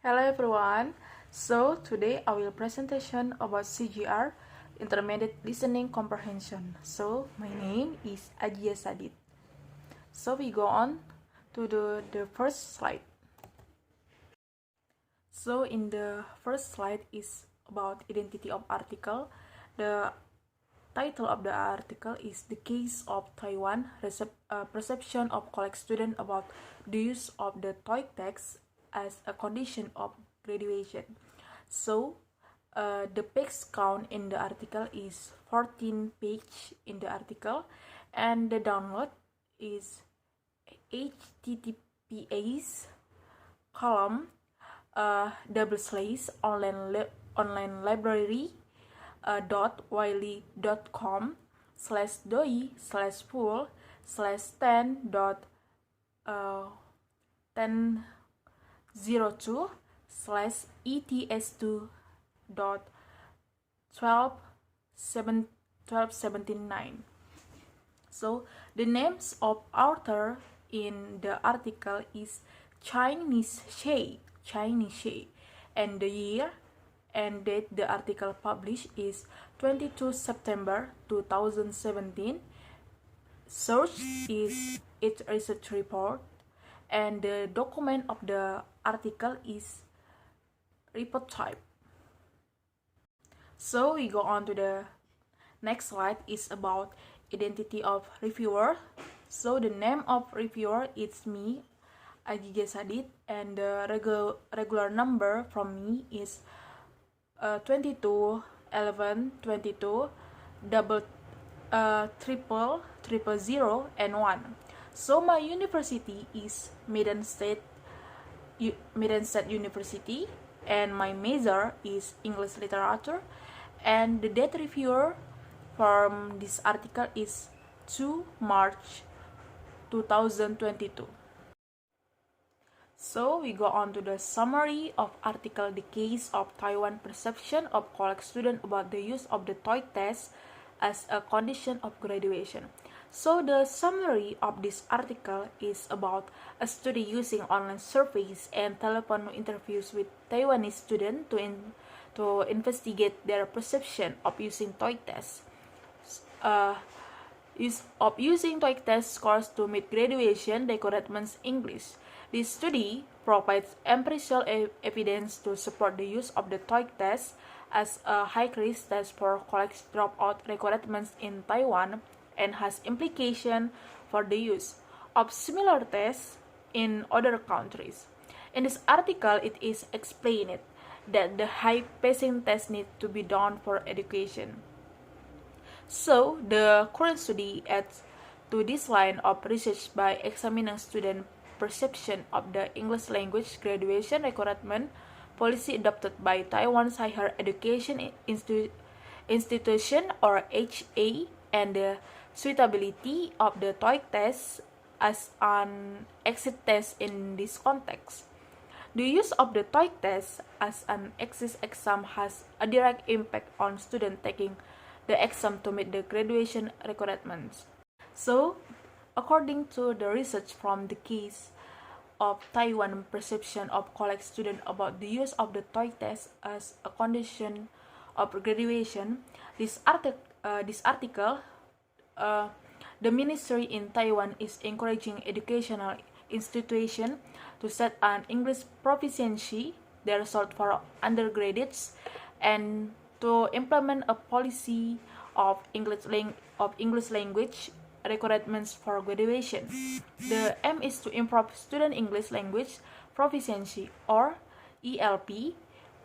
Hello everyone. So today I will presentation about CGR, Intermediate Listening Comprehension. So my name is Ajia Sadit. So we go on to the first slide. So in the first slide is about identity of article. The title of the article is The Case of Taiwan, Perception of College Student About the Use of the TOEIC Test as a Condition of Graduation. So, the page count in the article is 14 page in the article, and the download is https column / online library .doi.1002/ETS2.1279. So the names of author in the article is Chinese Shei, and the year and date the article published is 22 September 2017. Source is its research report, and the document of the article is report type. So we go on to the next slide is about identity of reviewer. So the name of reviewer is me, Ajija Sadit, and the regular number from me is 22 11 22 triple 0 and 1. So my university is Medan State University, and my major is English Literature, and the date reviewer from this article is 2 March 2022. So we go on to the summary of article The Case of Taiwan Perception of College Student About the Use of the TOEIC Test as a Condition of Graduation. So the summary of this article is about a study using online surveys and telephone interviews with Taiwanese students to investigate their perception of using TOEIC tests. Using TOEIC test scores to meet graduation requirements English. This study provides empirical evidence to support the use of the TOEIC test as a high-risk test for college dropout requirements in Taiwan and has implications for the use of similar tests in other countries. In this article, it is explained that the high-pacing test need to be done for education. So, the current study adds to this line of research by examining student perception of the English language graduation requirement policy adopted by Taiwan's higher education institution or HA, and the suitability of the TOEIC test as an exit test in this context. The use of the TOEIC test as an exit exam has a direct impact on students taking the exam to meet the graduation requirements. So, according to the research from the case of Taiwan perception of college students about the use of the TOEIC test as a condition of graduation, this article, the ministry in Taiwan is encouraging educational institutions to set an English proficiency, the result for undergraduates, and to implement a policy of English language requirements for graduation. The aim is to improve student English language proficiency or ELP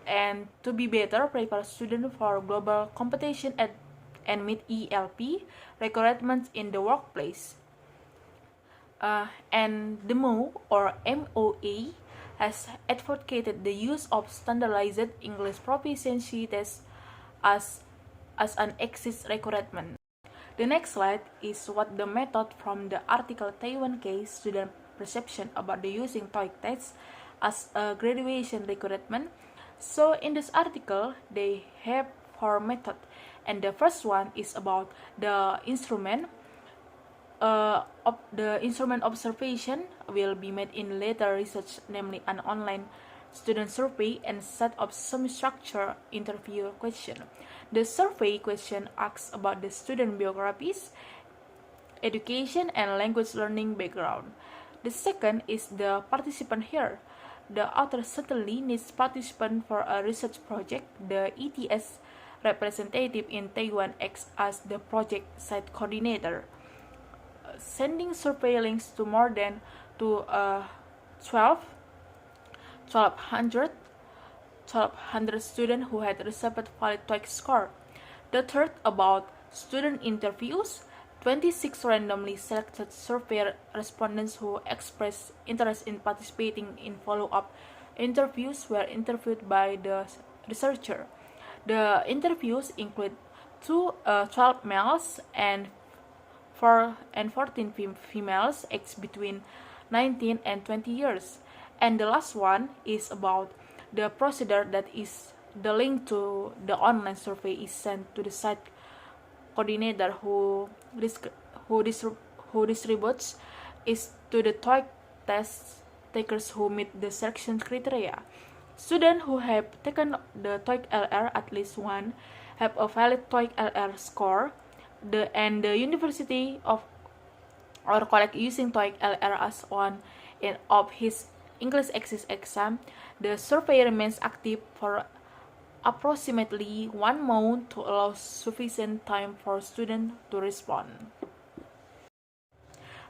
and to be better prepare students for global competition and meet ELP requirements in the workplace. And the MOE or MOA has advocated the use of standardized English proficiency tests as an exit requirement. The next slide is what the method from the article Taiwan case student perception about the using TOEIC tests as a graduation requirement. So in this article, they have 4 methods, and the first one is about the instrument. The instrument observation will be made in later research, namely an online student survey and set of semi-structured interview question. The survey question asks about the student biographies, education, and language learning background. The second is the participant here. The author certainly needs participants for a research project. The ETS representative in Taiwan acts as the project site coordinator, sending survey links to more than to 1200 students who had received valid TOEIC score. The third about student interviews. 26 randomly selected survey respondents who expressed interest in participating in follow-up interviews were interviewed by the researcher. The interviews include 12 males and 14 females aged between 19 and 20 years. And the last one is about the procedure, that is the link to the online survey is sent to the site coordinator who distributes it to the TOEIC test takers who meet the selection criteria. Students who have taken the TOEIC LR at least one have a valid TOEIC LR score, and the university or college using TOEIC LR as one of his English exit exam. The survey remains active for approximately 1 month to allow sufficient time for students to respond.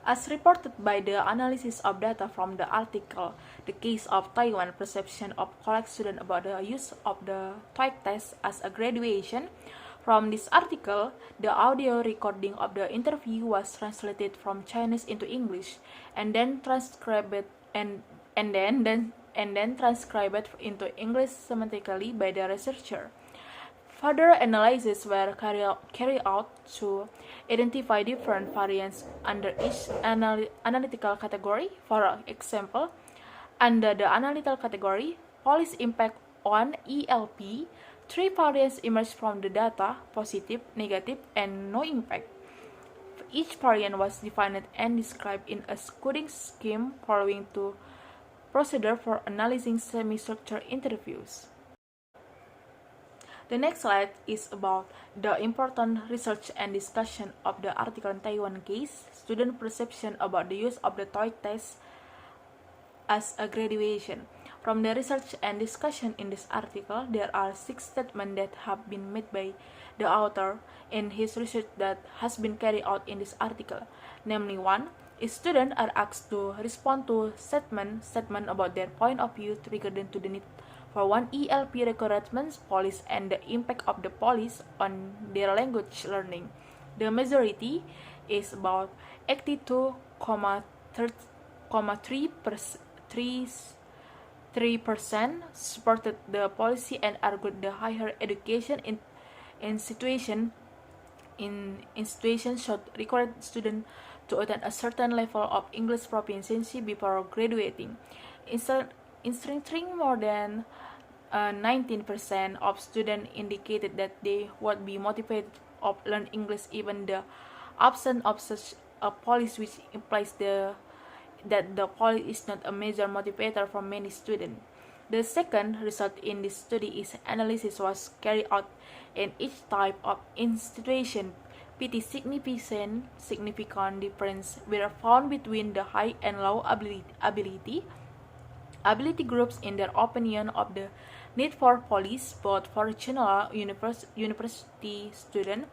As reported by the analysis of data from the article, The Case of Taiwan, Perception of College Students About the Use of the TOEIC Test as a Graduation, from this article, the audio recording of the interview was translated from Chinese into English and then transcribed transcribed into English semantically by the researcher. Further analyses were carried out to identify different variants under each analytical category. For example, under the analytical category, police impact on ELP, 3 variants emerged from the data: positive, negative, and no impact. Each variant was defined and described in a coding scheme following to procedure for analyzing semi-structured interviews. The next slide is about the important research and discussion of the article in Taiwan case, student perception about the use of the TOEIC test as a graduation. From the research and discussion in this article, there are 6 statements that have been made by the author in his research that has been carried out in this article. Namely, 1. Students are asked to respond to statement about their point of view regarding to the need for one ELP recruitment policy and the impact of the policy on their language learning. The majority is about 82.3% supported the policy and argued the higher education in situation should require students to attain a certain level of English proficiency before graduating. Instead, more than 19% of students indicated that they would be motivated to learn English even the absence of such a policy, which implies that the policy is not a major motivator for many students. The second result in this study is analysis was carried out in each type of institution. PT significant difference were found between the high and low ability groups in their opinion of the need for police, both for general university students.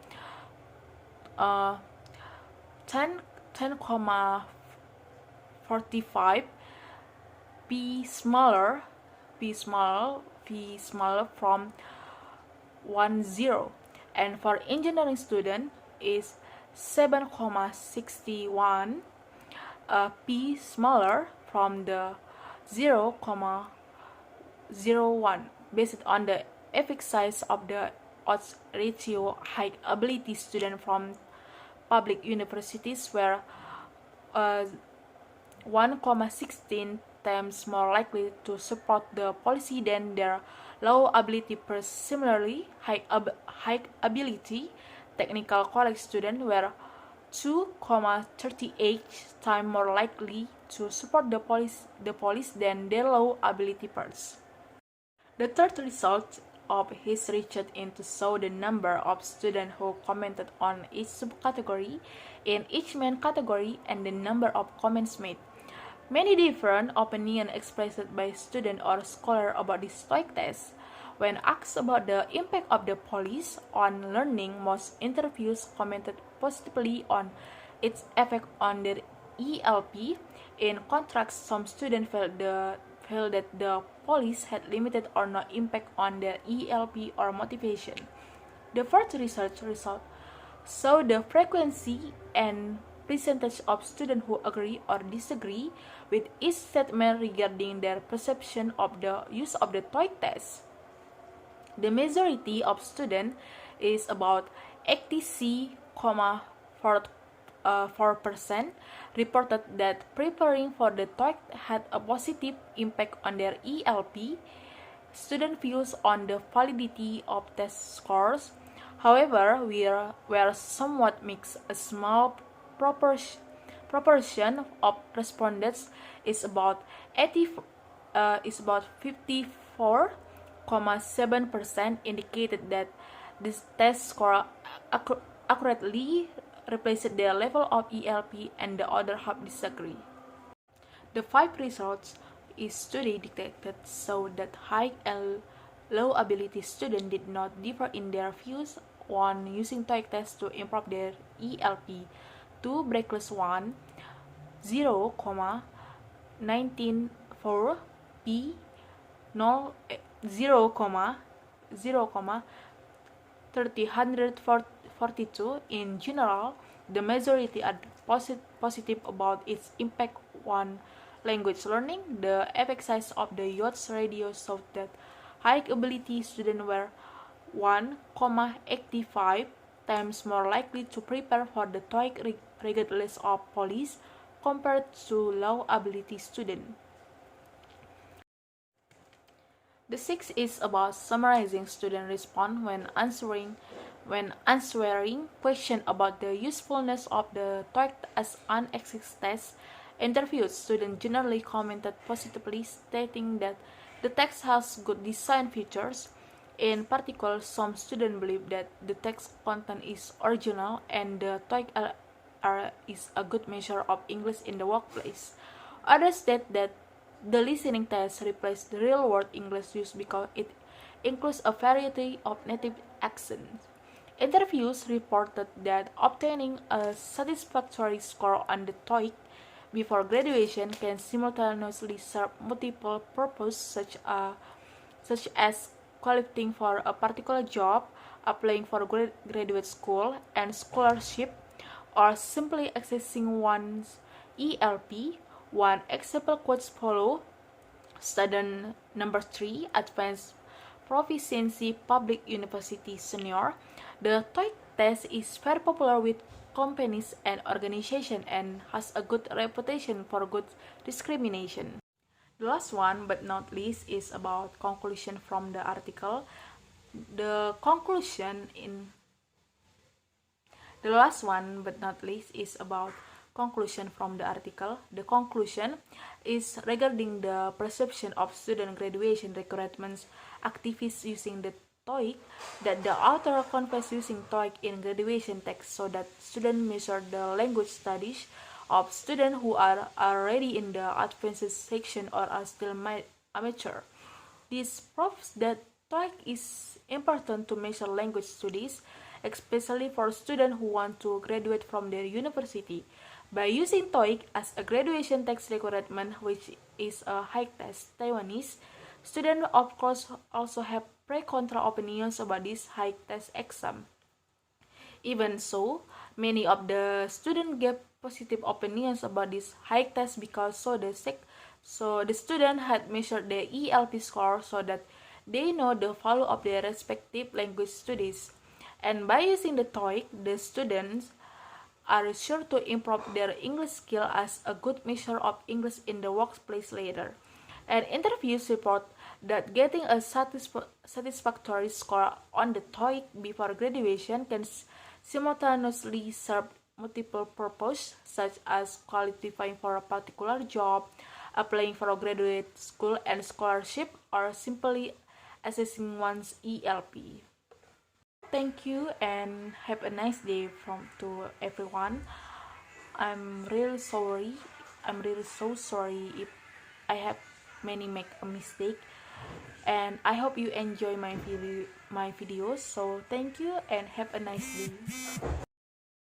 10.45, P smaller from 10, and for engineering student is 7.61, P smaller from the 0.01, based on the effect size of the odds ratio. High ability students from public universities were 1.16 times more likely to support the policy than their low ability peers. Similarly, high ability technical college students were 2.38 times more likely to support the police than their low ability peers. The third result of his research into saw the number of students who commented on each subcategory in each main category and the number of comments made. Many different opinions expressed by students or scholars about this TOEIC test. When asked about the impact of the police on learning, most interviews commented positively on its effect on their ELP. In contrast, some students felt that the police had limited or no impact on their ELP or motivation. The fourth research result saw the frequency and percentage of students who agree or disagree with each statement regarding their perception of the use of the TOEIC test. The majority of students is about 80.4% reported that preparing for the TOEIC had a positive impact on their ELP. Student views on the validity of test scores, however, were somewhat mixed. A small proportion of respondents is about 54.7% indicated that this test score accurately replaced their level of ELP, and the other half disagree. The five results is study detected show that high and low ability students did not differ in their views on using TOEIC test to improve their ELP. 2 Breakless 1 0,194 P 0,342. In general, the majority are positive about its impact on language learning. The effect size of the Youth Radio showed that high ability students were 1,85 times more likely to prepare for the TOEIC regardless of police compared to low ability students. The sixth is about summarizing student response when answering questions about the usefulness of the TOEIC as an exit test. Interviewed students generally commented positively, stating that the text has good design features. In particular, some students believe that the text content is original and the TOEIC is a good measure of English in the workplace. Others state that the listening test replaced the real-world English use because it includes a variety of native accents. Interviews reported that obtaining a satisfactory score on the TOEIC before graduation can simultaneously serve multiple purposes such as qualifying for a particular job, applying for graduate school and scholarship, or simply accessing one's ELP. One example quotes follow. Student number 3, Advanced Proficiency Public University Senior. The TOEIC test is very popular with companies and organizations and has a good reputation for good discrimination. The last one but not least is about conclusion from the article. The last one but not least is about conclusion from the article. The conclusion is regarding the perception of student graduation requirements activists using the TOEIC, that the author confessed using TOEIC in graduation text so that students measure the language studies of students who are already in the advanced section or are still amateur. This proves that TOEIC is important to measure language studies, especially for students who want to graduate from their university. By using TOEIC as a graduation text requirement, which is a high test, Taiwanese students of course also have pro-contra opinions about this high test exam. Even so, many of the students gave positive opinions about this high test because the student had measured their ELP score so that they know the value of their respective language studies. And by using the TOEIC, the students are sure to improve their English skill as a good measure of English in the workplace later. And interviews report that getting a satisfactory score on the TOEIC before graduation can simultaneously serve multiple purposes, such as qualifying for a particular job, applying for a graduate school and scholarship, or simply assessing one's ELP. Thank you and have a nice day from to everyone. I'm really sorry. I'm really so sorry if I have many make a mistake, and I hope you enjoy my videos. So thank you and have a nice day.